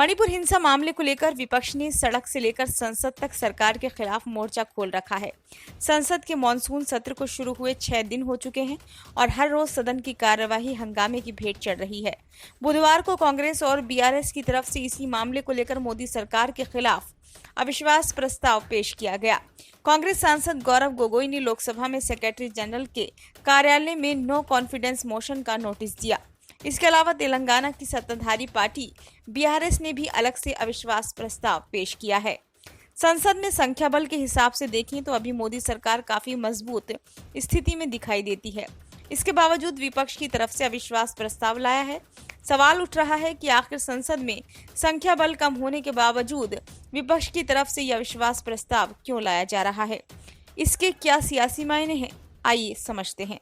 मणिपुर हिंसा मामले को लेकर विपक्ष ने सड़क से लेकर संसद तक सरकार के खिलाफ मोर्चा खोल रखा है। संसद के मॉनसून सत्र को शुरू हुए 6 दिन हो चुके हैं और हर रोज सदन की कार्यवाही हंगामे की भेंट चढ़ रही है। बुधवार को कांग्रेस और बीआरएस की तरफ से इसी मामले को लेकर मोदी सरकार के खिलाफ अविश्वास प्रस्ताव पेश किया गया। कांग्रेस सांसद गौरव गोगोई ने लोकसभा में सेक्रेटरी जनरल के कार्यालय में नो कॉन्फिडेंस मोशन का नोटिस दिया। इसके अलावा तेलंगाना की सत्ताधारी पार्टी बीआरएस ने भी अलग से अविश्वास प्रस्ताव पेश किया है। संसद में संख्या बल के हिसाब से देखें तो अभी मोदी सरकार काफी मजबूत स्थिति में दिखाई देती है। इसके बावजूद विपक्ष की तरफ से अविश्वास प्रस्ताव लाया है। सवाल उठ रहा है कि आखिर संसद में संख्या बल कम होने के बावजूद विपक्ष की तरफ से यह अविश्वास प्रस्ताव क्यों लाया जा रहा है, इसके क्या सियासी मायने हैं, आइए समझते हैं।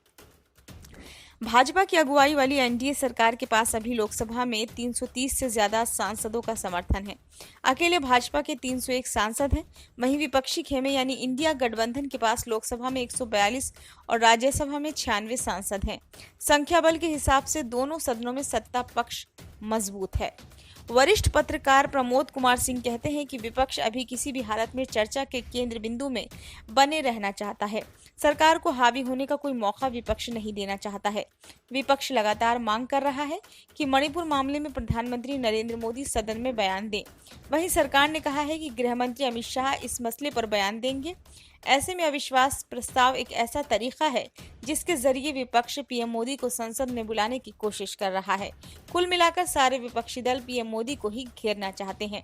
भाजपा की अगुवाई वाली एनडीए सरकार के पास अभी लोकसभा में 330 से ज्यादा सांसदों का समर्थन है। अकेले भाजपा के 301 सांसद हैं। वहीं विपक्षी खेमे यानी इंडिया गठबंधन के पास लोकसभा में 142 और राज्यसभा में 96 सांसद हैं। संख्या बल के हिसाब से दोनों सदनों में सत्ता पक्ष मजबूत है। वरिष्ठ पत्रकार प्रमोद कुमार सिंह कहते हैं कि विपक्ष अभी किसी भी हालत में चर्चा के केंद्र बिंदु में बने रहना चाहता है। सरकार को हावी होने का कोई मौका विपक्ष नहीं देना चाहता है। विपक्ष लगातार मांग कर रहा है कि मणिपुर मामले में प्रधानमंत्री नरेंद्र मोदी सदन में बयान दें। वहीं सरकार ने कहा है कि गृह मंत्री अमित शाह इस मसले पर बयान देंगे। ऐसे में अविश्वास प्रस्ताव एक ऐसा तरीका है जिसके जरिए विपक्ष पीएम मोदी को संसद में बुलाने की कोशिश कर रहा है। कुल मिलाकर सारे विपक्षी दल पीएम मोदी को ही घेरना चाहते हैं।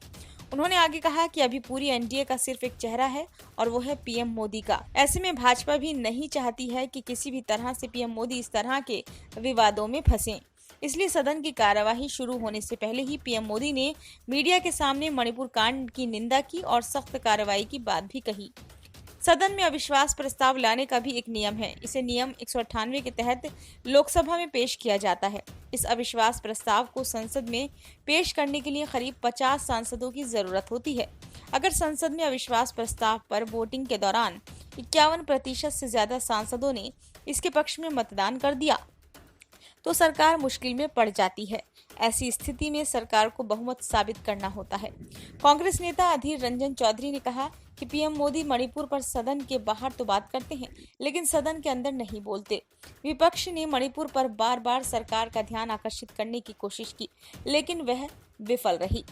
उन्होंने आगे कहा कि अभी पूरी एनडीए का सिर्फ एक चेहरा है और वो है पीएम मोदी का। ऐसे में भाजपा भी नहीं चाहती है कि किसी भी तरह से पीएम मोदी इस तरह के विवादों में फंसे। इसलिए सदन की कार्यवाही शुरू होने से पहले ही पीएम मोदी ने मीडिया के सामने मणिपुर कांड की निंदा की और सख्त कार्रवाई की बात भी कही। सदन में अविश्वास प्रस्ताव लाने का भी एक नियम है। इसे नियम 198 के तहत लोकसभा में पेश किया जाता है। इस अविश्वास प्रस्ताव को संसद में पेश करने के लिए करीब 50 सांसदों की जरूरत होती है। अगर संसद में अविश्वास प्रस्ताव पर वोटिंग के दौरान 51% से ज्यादा सांसदों ने इसके पक्ष में मतदान कर दिया तो सरकार मुश्किल में पड़ जाती है। ऐसी स्थिति में सरकार को बहुमत साबित करना होता है। कांग्रेस नेता अधीर रंजन चौधरी ने कहा कि पीएम मोदी मणिपुर पर सदन के बाहर तो बात करते हैं लेकिन सदन के अंदर नहीं बोलते। विपक्ष ने मणिपुर पर बार बार सरकार का ध्यान आकर्षित करने की कोशिश की लेकिन वह विफल रही।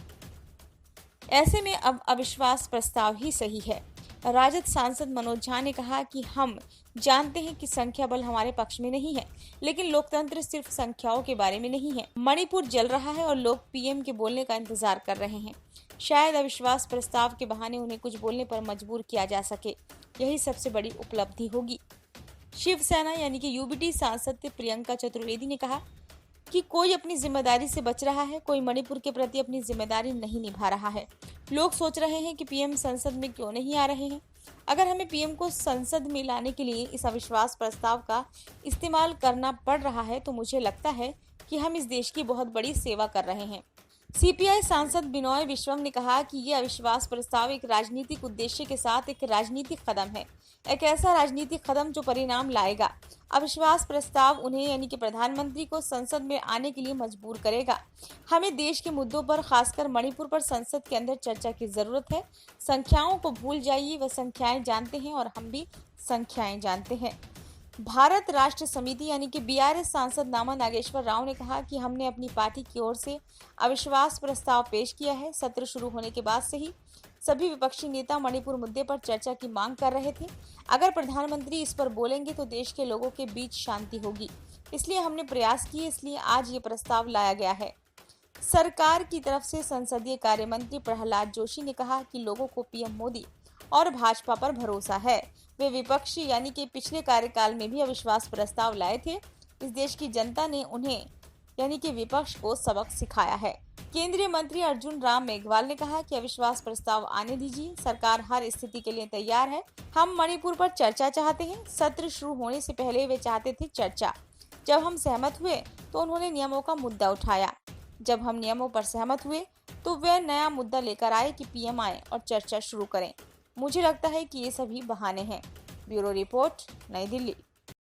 ऐसे में अब अविश्वास प्रस्ताव ही सही है। राजद सांसद मनोज झा ने कहा कि हम जानते हैं कि संख्या बल हमारे पक्ष में नहीं है, लेकिन लोकतंत्र सिर्फ संख्याओं के बारे में नहीं है। मणिपुर जल रहा है और लोग पीएम के बोलने का इंतजार कर रहे हैं। शायद अविश्वास प्रस्ताव के बहाने उन्हें कुछ बोलने पर मजबूर किया जा सके, यही सबसे बड़ी उपलब्धि होगी। शिवसेना यानी कि यूबीटी सांसद प्रियंका चतुर्वेदी ने कहा कि कोई अपनी जिम्मेदारी से बच रहा है, कोई मणिपुर के प्रति अपनी जिम्मेदारी नहीं निभा रहा है। लोग सोच रहे हैं कि पीएम संसद में क्यों नहीं आ रहे हैं। अगर हमें पीएम को संसद में लाने के लिए इस अविश्वास प्रस्ताव का इस्तेमाल करना पड़ रहा है तो मुझे लगता है कि हम इस देश की बहुत बड़ी सेवा कर रहे हैं। सीपीआई सांसद बिनोय विश्वम ने कहा कि ये अविश्वास प्रस्ताव एक राजनीतिक उद्देश्य के साथ एक राजनीतिक कदम है, एक ऐसा राजनीतिक कदम जो परिणाम लाएगा। अविश्वास प्रस्ताव उन्हें यानी कि प्रधानमंत्री को संसद में आने के लिए मजबूर करेगा। हमें देश के मुद्दों पर, खासकर मणिपुर पर संसद के अंदर चर्चा की जरूरत है। संख्याओं को भूल जाइए, वह संख्याएं जानते हैं और हम भी संख्याएं जानते हैं। भारत राष्ट्र समिति यानी कि बीआरएस सांसद नामा नागेश्वर राव ने कहा कि हमने अपनी पार्टी की ओर से अविश्वास प्रस्ताव पेश किया है। सत्र शुरू होने के बाद से ही सभी विपक्षी नेता मणिपुर मुद्दे पर चर्चा की मांग कर रहे थे। अगर प्रधानमंत्री इस पर बोलेंगे तो देश के लोगों के बीच शांति होगी, इसलिए हमने प्रयास किए, इसलिए आज ये प्रस्ताव लाया गया है। सरकार की तरफ से संसदीय कार्य मंत्री प्रहलाद जोशी ने कहा कि लोगों को पीएम मोदी और भाजपा पर भरोसा है। वे विपक्षी यानी कि पिछले कार्यकाल में भी अविश्वास प्रस्ताव लाए थे। इस देश की जनता ने उन्हें यानी कि विपक्ष को सबक सिखाया है। केंद्रीय मंत्री अर्जुन राम मेघवाल ने कहा कि अविश्वास प्रस्ताव आने दीजिए, सरकार हर स्थिति के लिए तैयार है। हम मणिपुर पर चर्चा चाहते हैं। सत्र शुरू होने से पहले वे चाहते थे चर्चा। जब हम सहमत हुए तो उन्होंने नियमों का मुद्दा उठाया। जब हम नियमों पर सहमत हुए तो वे नया मुद्दा लेकर आए कि पीएम आए और चर्चा शुरू करें। मुझे लगता है कि ये सभी बहाने हैं। ब्यूरो रिपोर्ट, नई दिल्ली।